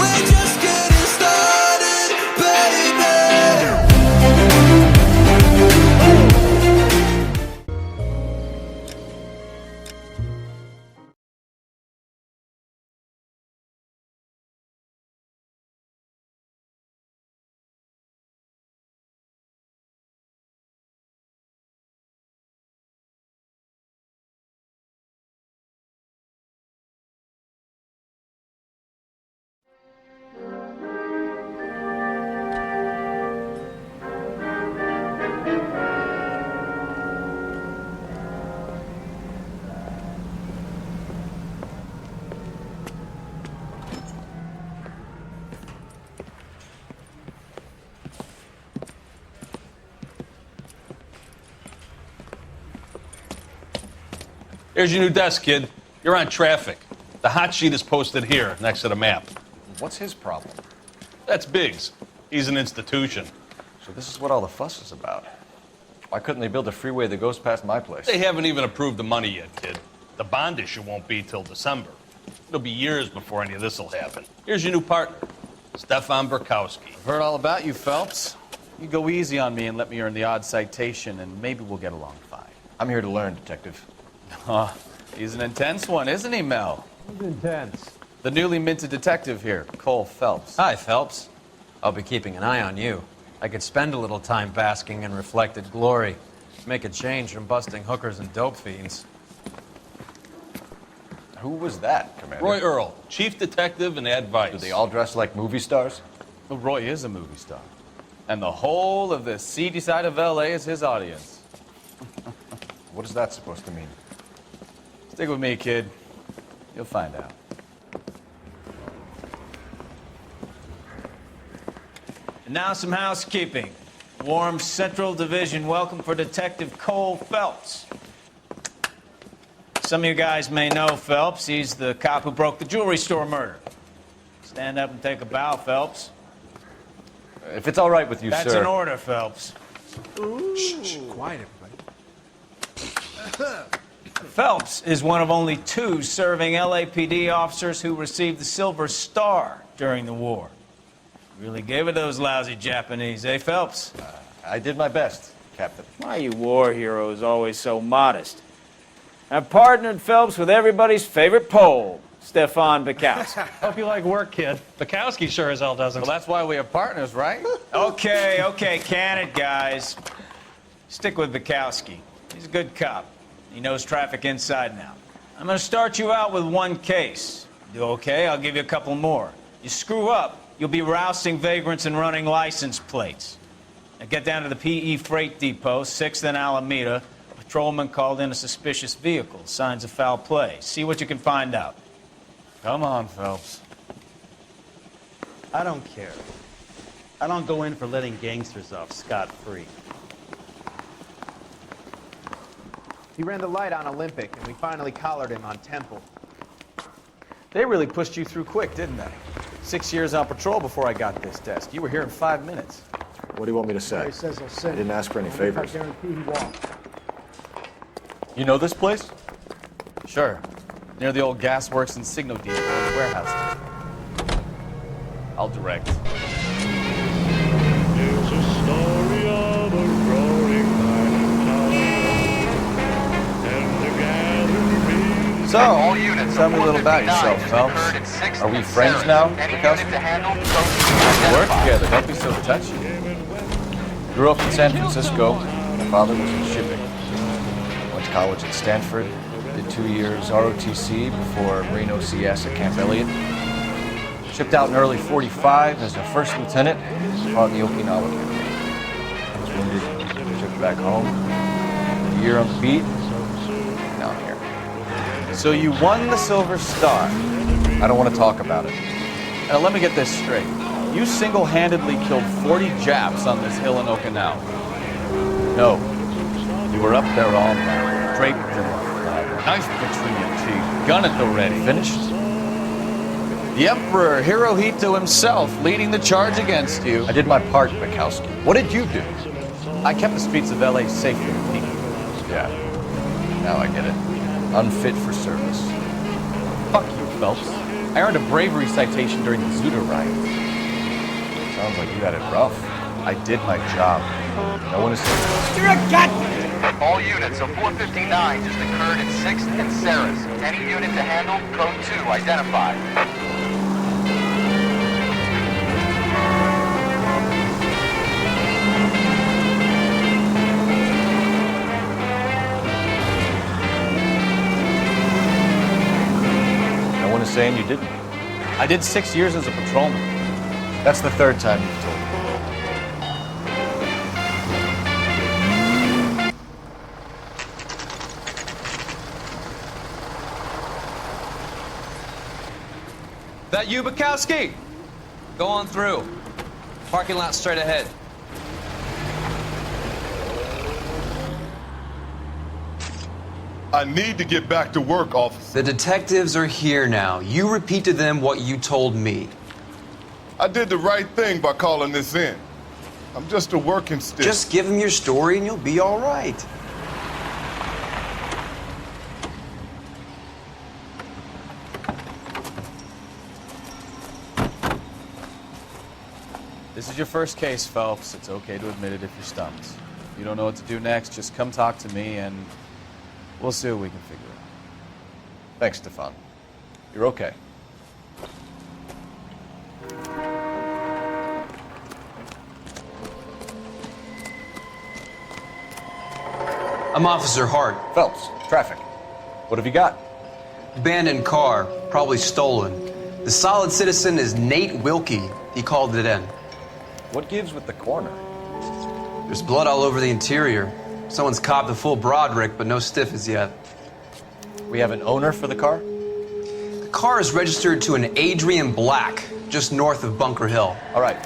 We're just getting started, baby. Here's your new desk, kid. You're on traffic. The hot sheet is posted here, next to the map. What's his problem? That's Biggs. He's an institution. So this is what all the fuss is about. Why couldn't they build a freeway that goes past my place? They haven't even approved the money yet, kid. The bond issue won't be till December. It'll be years before any of this will happen. Here's your new partner, Stefan Burkowski. I've heard all about you, Phelps. You go easy on me and let me earn the odd citation, and maybe we'll get along fine. I'm here to learn, Detective. He's an intense one, isn't he, Mel? Who's intense? The newly minted detective here, Cole Phelps. Hi, Phelps. I'll be keeping an eye on you. I could spend a little time basking in reflected glory. Make a change from busting hookers and dope fiends. Who was that, Commander? Roy Earl, chief detective and advice. Do they all dress like movie stars? Well, Roy is a movie star. And the whole of the seedy side of L.A. is his audience. What is that supposed to mean? Stick with me, kid. You'll find out. And now some housekeeping. Warm Central Division welcome for Detective Cole Phelps. Some of you guys may know Phelps. He's the cop who broke the jewelry store murder. Stand up and take a bow, Phelps. If it's all right with you, That's sir. an order, Phelps. Shh, quiet, everybody. Phelps is one of only 2 serving LAPD officers who received the Silver Star during the war. Really gave it those lousy Japanese, eh, Phelps? I did my best, Captain. Why are you war heroes always so modest? I've partnered Phelps with everybody's favorite Pole, Stefan Burkowski. Hope you like work, kid. Bukowski sure as hell doesn't. Well, that's why we have partners, right? Okay, can it, guys. Stick with Bukowski. He's a good cop. He knows traffic inside and out. I'm going to start you out with 1 case. Do okay? I'll give you a couple more. You screw up, you'll be rousting vagrants and running license plates. Now get down to the PE Freight Depot, 6th and Alameda. A patrolman called in a suspicious vehicle. Signs of foul play. See what you can find out. Come on, Phelps. I don't care. I don't go in for letting gangsters off scot-free. He ran the light on Olympic, and we finally collared him on Temple. They really pushed you through quick, didn't they? 6 years on patrol before I got this desk. You were here in 5 minutes. What do you want me to say? He says he'll send. I didn't ask for any I favors. guarantee he won't. You know this place? Sure. Near the old gasworks and signal depot in the warehouse. I'll direct. It's a story of a roaring and So, tell me a little about yourself, Phelps. Are we friends now, Burkowski? We work together. Don't be so touchy. Grew up in San Francisco. My father was in shipping. Went to college at Stanford. Did 2 years ROTC before Marine OCS at Camp Elliott. Shipped out in early '45 as a first lieutenant. Fought in the Okinawa campaign. Was wounded. Shipped back home. A year on the beat. Now I'm here. So you won the Silver Star. I don't want to talk about it. Now let me get this straight. You single-handedly killed 40 Japs on this hill in Okinawa. No. You were up there all night. Draped in the flag, knife between your teeth, gun at the ready. Finished? The Emperor Hirohito himself leading the charge against you. I did my part, Bukowski. What did you do? I kept the streets of LA safe for the people. Yeah. Now I get it. Unfit for service. Fuck you, Phelps. I earned a bravery citation during the Zuda riots. Sounds like you had it rough. I did my job. No one is... You're a goddamn... All units, a 459 just occurred at 6th and Sarah's. Any unit to handle, code 2, identified. No one is saying you didn't. I did 6 years as a patrolman. That's the third time you've told me. That you, Bukowski? Go on through. Parking lot straight ahead. I need to get back to work, officer. The detectives are here now. You repeat to them what you told me. I did the right thing by calling this in. I'm just a working stick. Just give them your story and you'll be all right. This is your first case, Phelps. It's okay to admit it if you're stumped. If you don't know what to do next, just come talk to me and we'll see what we can figure out. Thanks, Stefan. You're okay. I'm Officer Hart. Phelps, traffic. What have you got? Abandoned car, probably stolen. The solid citizen is Nate Wilkie. He called it in. What gives with the corner? There's blood all over the interior. Someone's copped a full Broderick, but no stiff as yet. We have an owner for the car? The car is registered to an Adrian Black, just north of Bunker Hill. All right,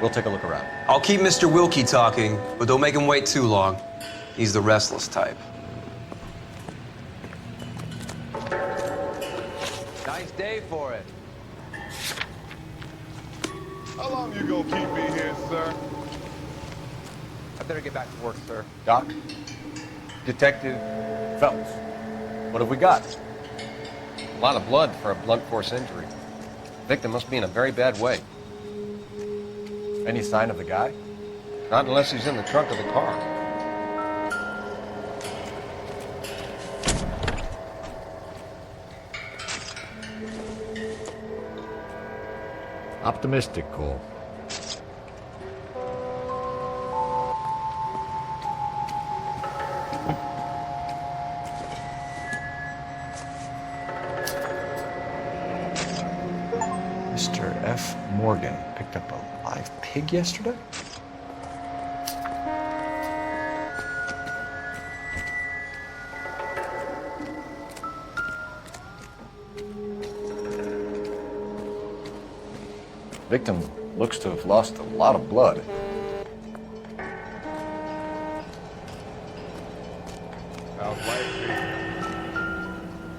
we'll take a look around. I'll keep Mr. Wilkie talking, but don't make him wait too long. He's the restless type. Nice day for it. How long you gonna keep me here, sir? I better get back to work, sir. Doc? Detective Phelps. What have we got? A lot of blood for a blunt force injury. Victim must be in a very bad way. Any sign of the guy? Not unless he's in the trunk of the car. Optimistic call. Mr. F. Morgan picked up a live pig yesterday? Victim looks to have lost a lot of blood.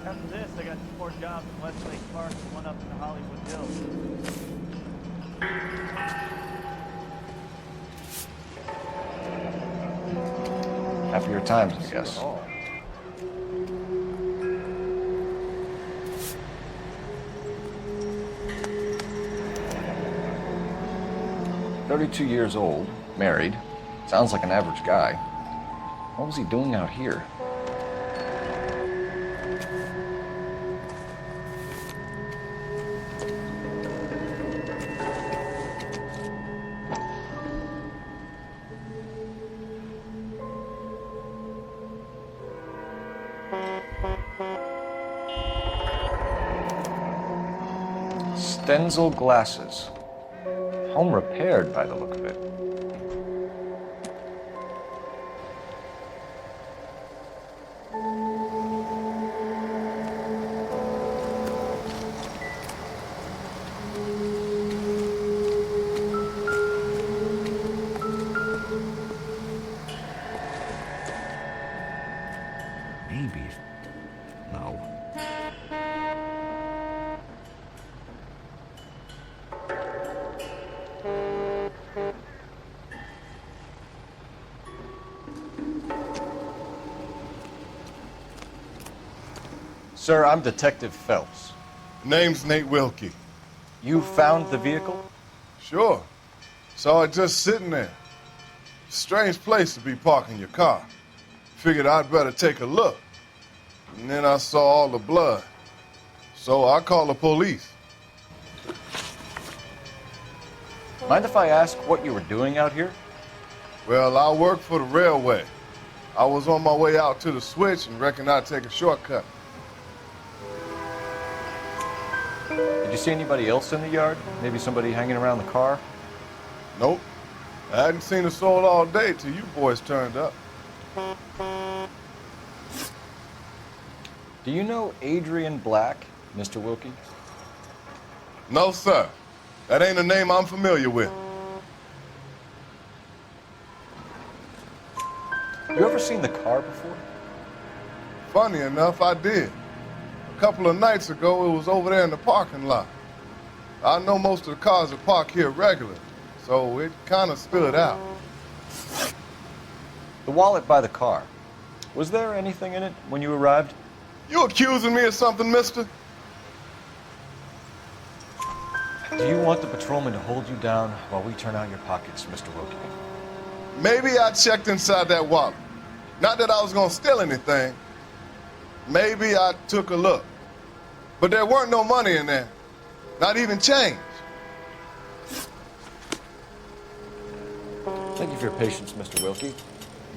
After this, I got 2 more jobs in Westlake Park and 1 up in the Hollywood Hills. Happier times, I guess. 32 years old, married. Sounds like an average guy. What was he doing out here? Stenzel glasses. Home repaired by the look of it. Maybe. No. Sir, I'm Detective Phelps. Name's Nate Wilkie. You found the vehicle? Sure. Saw it just sitting there. Strange place to be parking your car. Figured I'd better take a look. And then I saw all the blood. So I called the police. Mind if I ask what you were doing out here? Well, I work for the railway. I was on my way out to the switch and reckoned I'd take a shortcut. Did you see anybody else in the yard? Maybe somebody hanging around the car? Nope. I hadn't seen a soul all day till you boys turned up. Do you know Adrian Black, Mr. Wilkie? No, sir. That ain't a name I'm familiar with. You ever seen the car before? Funny enough, I did. A couple of nights ago, it was over there in the parking lot. I know most of the cars are parked here regularly, so it kind of stood out. The wallet by the car. Was there anything in it when you arrived? You accusing me of something, mister? Do you want the patrolman to hold you down while we turn out your pockets, Mr. Wilkie? Maybe I checked inside that wallet. Not that I was gonna steal anything. Maybe I took a look. But there weren't no money in there. Not even change. Thank you for your patience, Mr. Wilkie.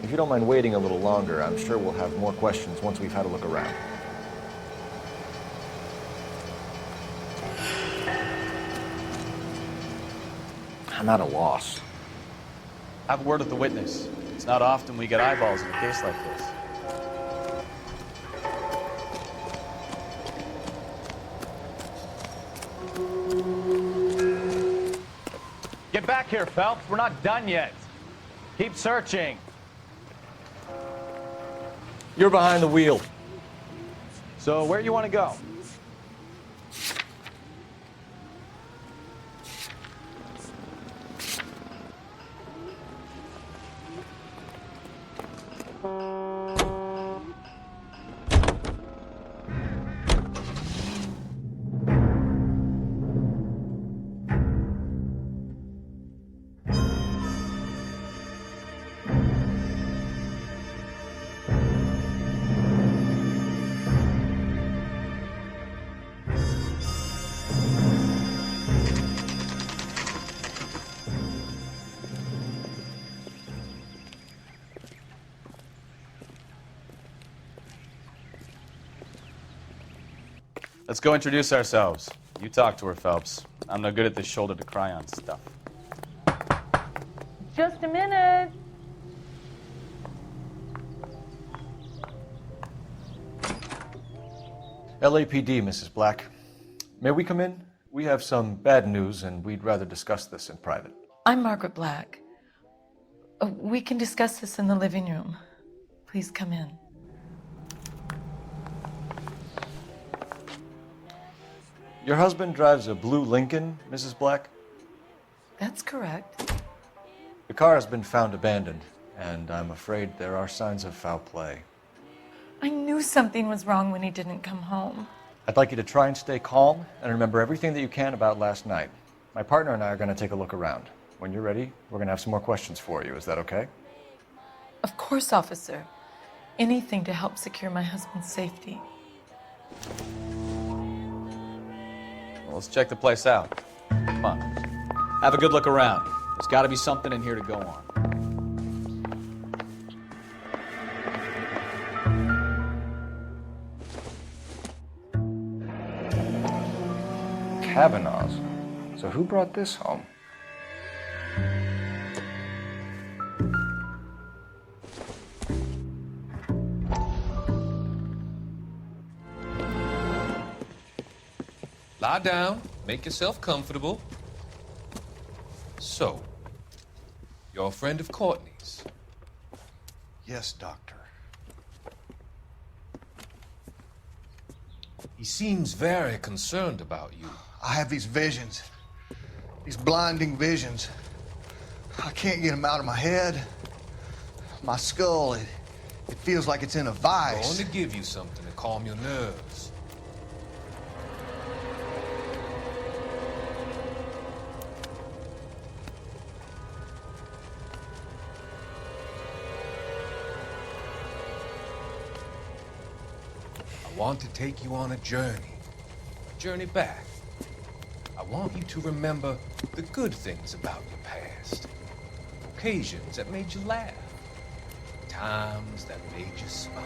If you don't mind waiting a little longer, I'm sure we'll have more questions once we've had a look around. I'm at a loss. Have a word with the witness. It's not often we get eyeballs in a case like this. Get back here, Phelps. We're not done yet. Keep searching. You're behind the wheel. So where do you want to go? Let's go introduce ourselves. You talk to her, Phelps. I'm no good at this shoulder to cry on stuff. Just a minute. LAPD, Mrs. Black. May we come in? We have some bad news, and we'd rather discuss this in private. I'm Margaret Black. We can discuss this in the living room. Please come in. Your husband drives a blue Lincoln, Mrs. Black? That's correct. The car has been found abandoned, and I'm afraid there are signs of foul play. I knew something was wrong when he didn't come home. I'd like you to try and stay calm and remember everything that you can about last night. My partner and I are going to take a look around. When you're ready, we're going to have some more questions for you. Is that okay? Of course, officer. Anything to help secure my husband's safety. Well, let's check the place out. Come on. Have a good look around. There's got to be something in here to go on. Kavanaugh's. So who brought this home? Lie down, make yourself comfortable. So, you're a friend of Courtney's? Yes, Doctor. He seems very concerned about you. I have these visions, these blinding visions. I can't get them out of my head. My skull, it feels like it's in a I'm vice. going to give you something to calm your nerves. want to take you on a journey back. I want you to remember the good things about your past, occasions that made you laugh, times that made you smile.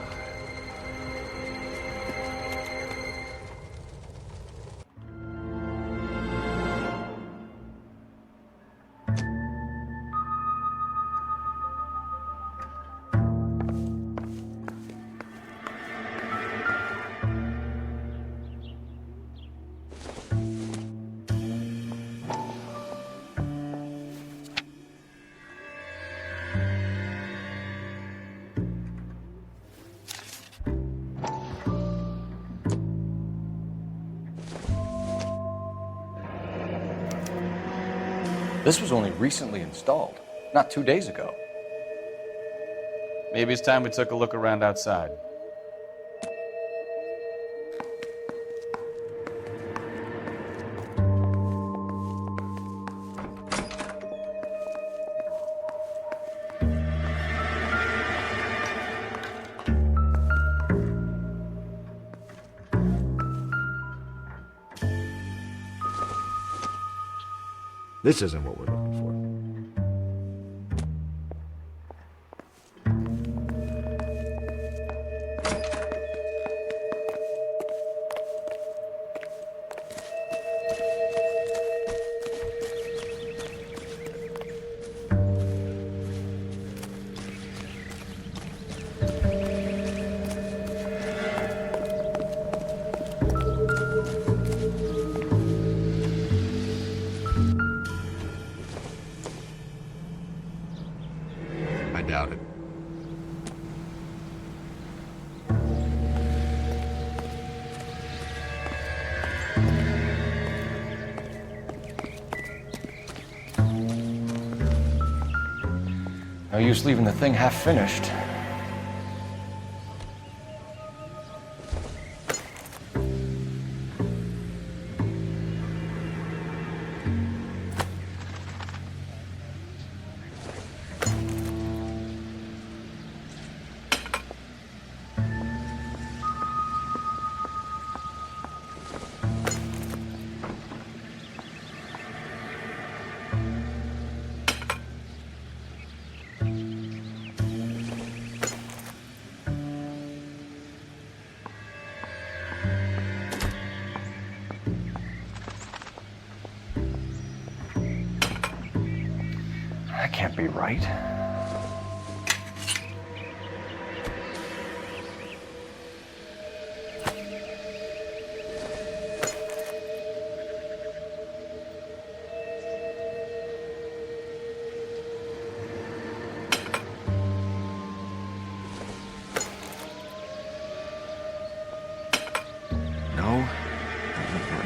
This was only recently installed, not 2 days ago. Maybe it's time we took a look around outside. This isn't what we're looking for. I doubt it. No use leaving the thing half finished. That can't be right. No, that won't work.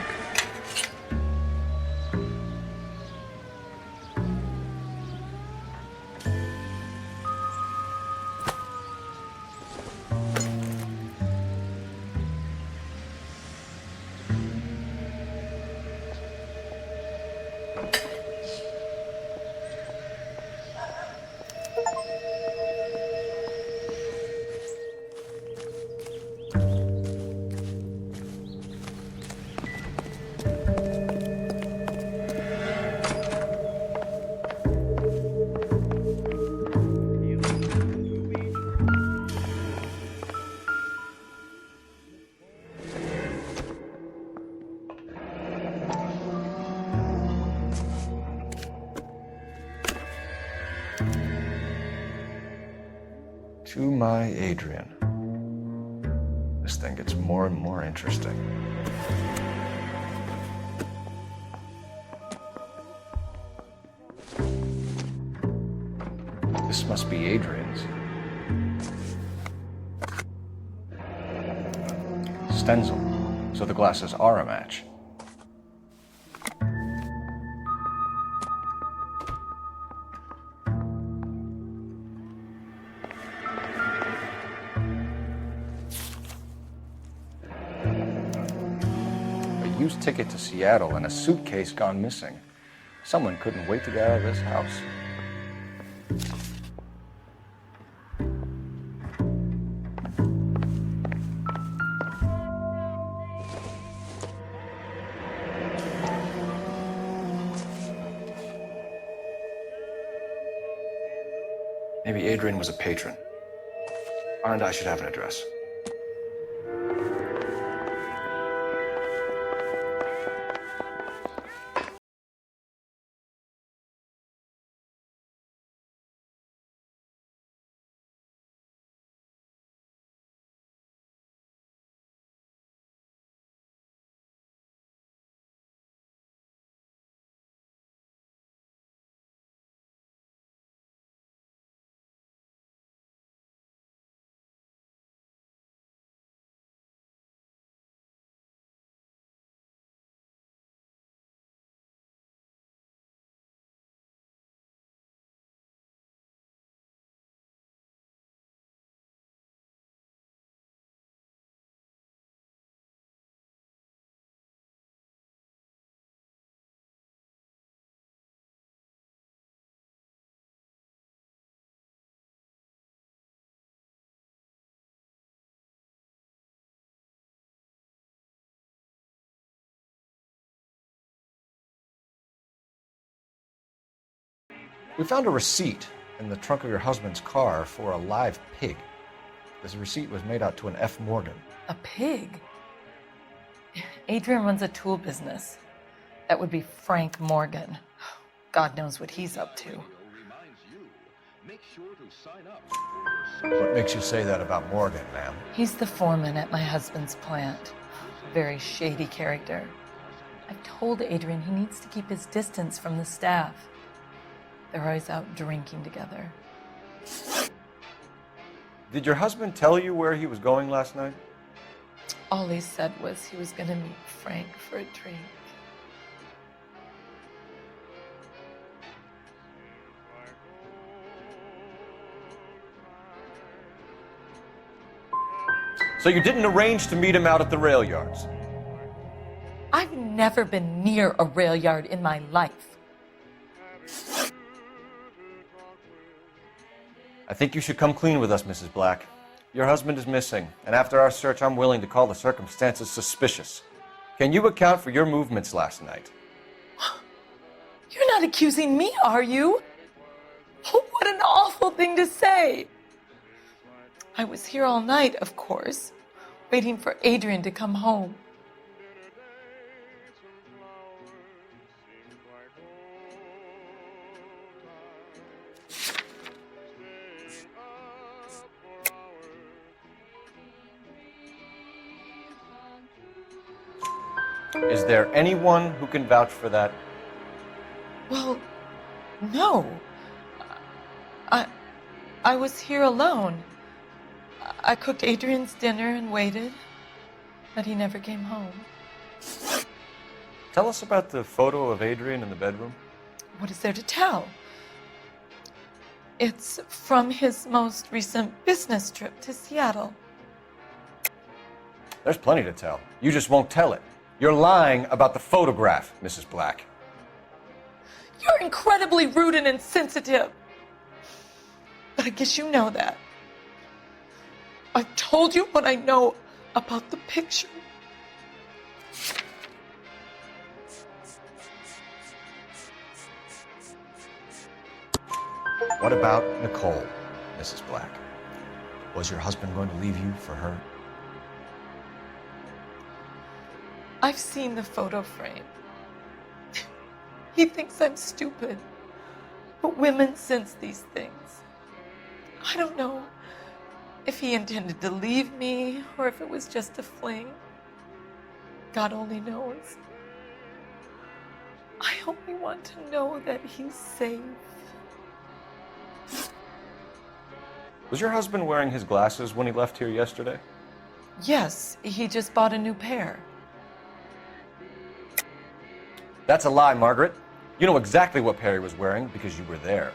To my Adrian. This thing gets more and more interesting. This must be Adrian's. Stencil, so the glasses are a match. Used ticket to Seattle and a suitcase gone missing. Someone couldn't wait to get out of this house. Maybe Adrian was a patron. R&I should have an address. We found a receipt in the trunk of your husband's car for a live pig. This receipt was made out to an F. Morgan. A pig? Adrian runs a tool business. That would be Frank Morgan. God knows what he's up to. What makes you say that about Morgan, ma'am? He's the foreman at my husband's plant. A very shady character. I've told Adrian he needs to keep his distance from the staff. They're always out drinking together. Did your husband tell you where he was going last night? All he said was he was going to meet Frank for a drink. So you didn't arrange to meet him out at the rail yards? I've never been near a rail yard in my life. I think you should come clean with us, Mrs. Black. Your husband is missing, and after our search, I'm willing to call the circumstances suspicious. Can you account for your movements last night? You're not accusing me, are you? What an awful thing to say. I was here all night, of course, waiting for Adrian to come home. Is there anyone who can vouch for that? Well, no. I was here alone. I cooked Adrian's dinner and waited, but he never came home. Tell us about the photo of Adrian in the bedroom. What is there to tell? It's from his most recent business trip to Seattle. There's plenty to tell. You just won't tell it. You're lying about the photograph, Mrs. Black. You're incredibly rude and insensitive. But I guess you know that. I've told you what I know about the picture. What about Nicole, Mrs. Black? Was your husband going to leave you for her? I've seen the photo frame. He thinks I'm stupid. But women sense these things. I don't know if he intended to leave me or if it was just a fling. God only knows. I only want to know that he's safe. Was your husband wearing his glasses when he left here yesterday? Yes, he just bought a new pair. That's a lie, Margaret. You know exactly what pair he was wearing because you were there.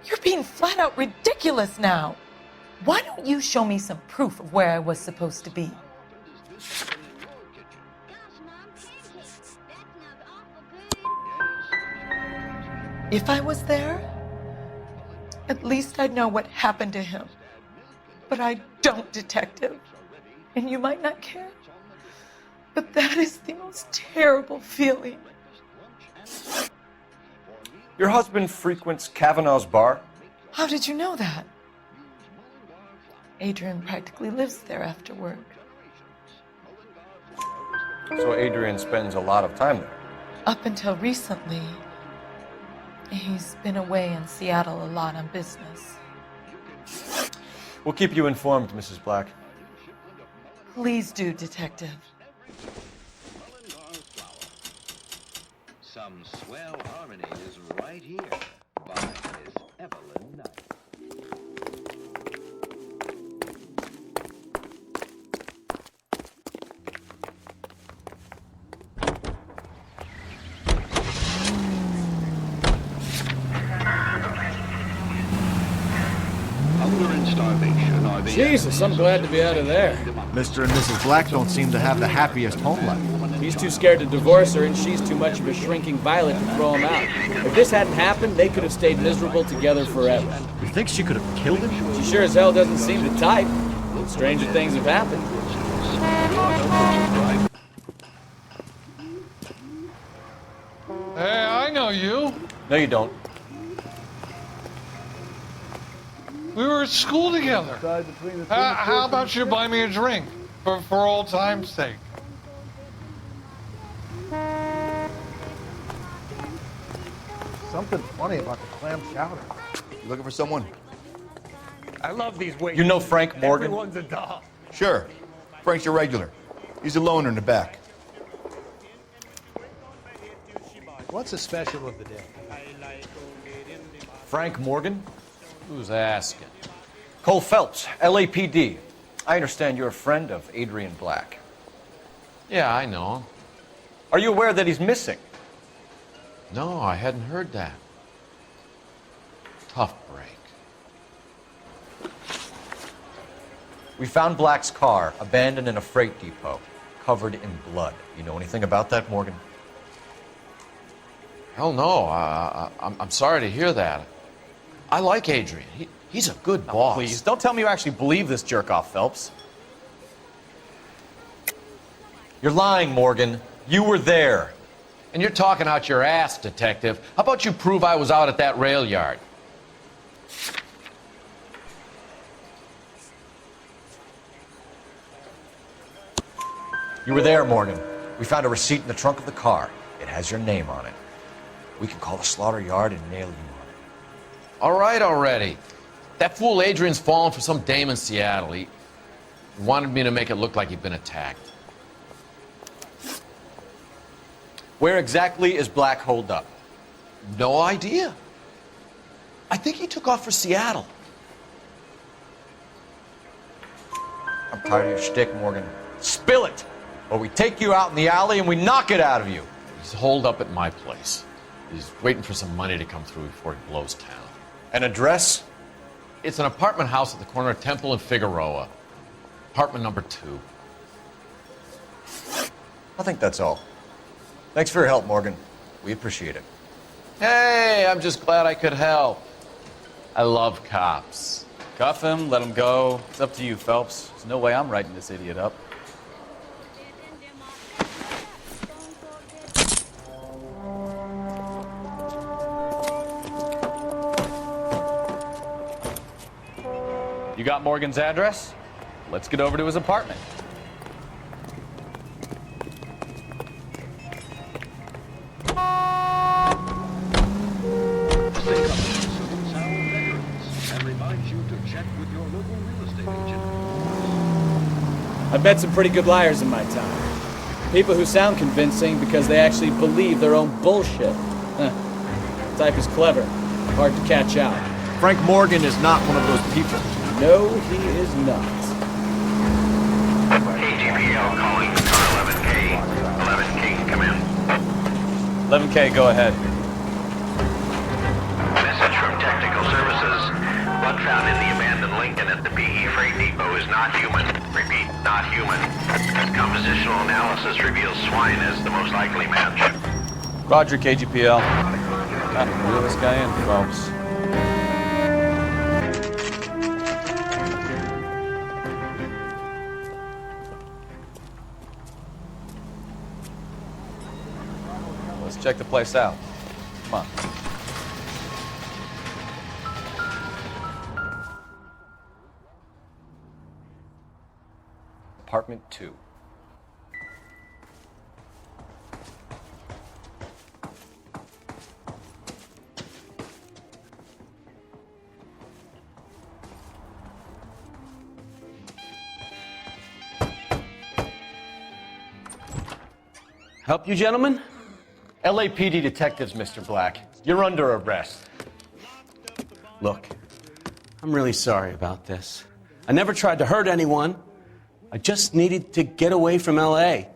You're being flat out ridiculous now. Why don't you show me some proof of where I was supposed to be? If I was there, at least I'd know what happened to him. But I don't, Detective. And you might not care. But that is the most terrible feeling. Your husband frequents Kavanaugh's bar? How did you know that? Adrian practically lives there after work. So Adrian spends a lot of time there. Up until recently, he's been away in Seattle a lot on business. We'll keep you informed, Mrs. Black. Please do, Detective. Some swell harmonies right here by Miss Evelyn Knight. Jesus, I'm glad to be out of there. Mr. and Mrs. Black don't seem to have the happiest home life. He's too scared to divorce her, and she's too much of a shrinking violet to throw him out. If this hadn't happened, they could have stayed miserable together forever. You think she could have killed him? She sure as hell doesn't seem to type. Stranger things have happened. Hey, I know you. No, you don't. We were at school together. How about you buy me a drink for old time's sake? Something funny about the clam chowder. You looking for someone? I love these waiters. You know Frank Morgan? Everyone's a doll. Sure. Frank's your regular. He's a loner in the back. What's the special of the day? Frank Morgan? Who's asking? Cole Phelps, LAPD. I understand you're a friend of Adrian Black. Yeah, I know him. Are you aware that he's missing? No, I hadn't heard that. Tough break. We found Black's car abandoned in a freight depot, covered in blood. You know anything about that, Morgan? Hell no. I'm sorry to hear that. I like Adrian. He's a good boss. Please, don't tell me you actually believe this jerk-off, Phelps. You're lying, Morgan. You were there. And you're talking out your ass, Detective. How about you prove I was out at that rail yard? You were there, Morgan. We found a receipt in the trunk of the car. It has your name on it. We can call the slaughter yard and nail you on it. All right already. That fool Adrian's fallen for some dame in Seattle. He wanted me to make it look like he'd been attacked. Where exactly is Black holed up? No idea. I think he took off for Seattle. I'm tired of your shtick, Morgan. Spill it! Or we take you out in the alley and we knock it out of you. He's holed up at my place. He's waiting for some money to come through before he blows town. An address? It's an apartment house at the corner of Temple and Figueroa. Apartment number 2. I think that's all. Thanks for your help, Morgan. We appreciate it. Hey, I'm just glad I could help. I love cops. Cuff him, let him go. It's up to you, Phelps. There's no way I'm writing this idiot up. You got Morgan's address? Let's get over to his apartment. I've met some pretty good liars in my time. People who sound convincing because they actually believe their own bullshit. The type is clever, hard to catch out. Frank Morgan is not one of those people. No, he is not. KGPL calling car 11K. 11K, come in. 11K, go ahead. Message from Technical Services. Blood found in the abandoned Lincoln at the PE Freight Depot is not human. Repeat, not human. Compositional analysis reveals swine as the most likely match. Roger, KGPL. Gotta reel this guy in, Phelps. Let's check the place out. Come on. Apartment 2. Help you, gentlemen? LAPD detectives, Mr. Black. You're under arrest. Look, I'm really sorry about this. I never tried to hurt anyone. I just needed to get away from LA. I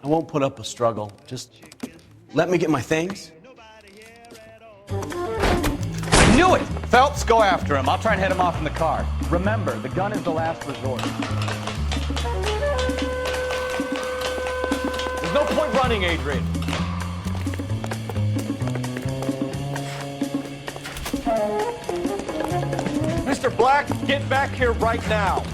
won't put up a struggle. Just let me get my things. I knew it! Phelps, go after him. I'll try and head him off in the car. Remember, the gun is the last resort. There's no point running, Adrian. Mr. Black, get back here right now.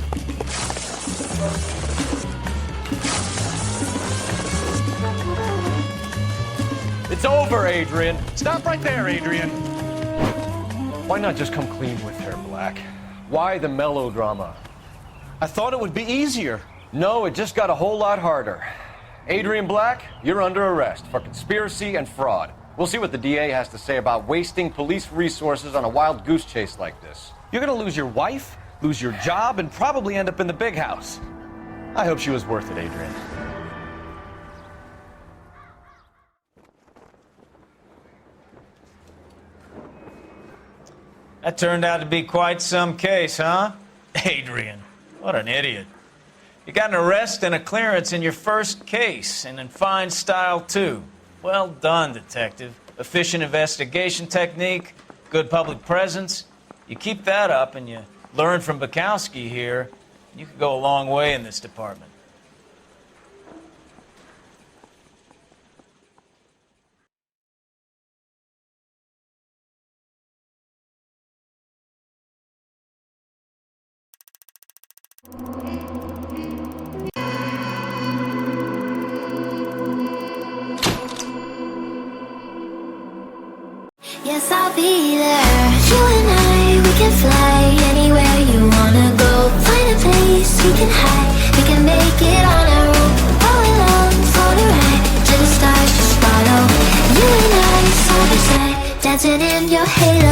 It's over, Adrian. Stop right there, Adrian. Why not just come clean with her, Black? Why the melodrama? I thought it would be easier. No, it just got a whole lot harder. Adrian Black, you're under arrest for conspiracy and fraud. We'll see what the DA has to say about wasting police resources on a wild goose chase like this. You're gonna lose your wife, lose your job, and probably end up in the big house. I hope she was worth it, Adrian. That turned out to be quite some case, huh? Adrian, what an idiot. You got an arrest and a clearance in your first case, and in fine style, too. Well done, detective. Efficient investigation technique, good public presence. You keep that up and you learn from Bukowski here, you could go a long way in this department. Yes, I'll be there. You and I, we can fly anywhere you wanna go. Find a place we can hide. We can make it on our own. Go along for the ride to the stars, just follow. You and I, side by side, dancing in your halo.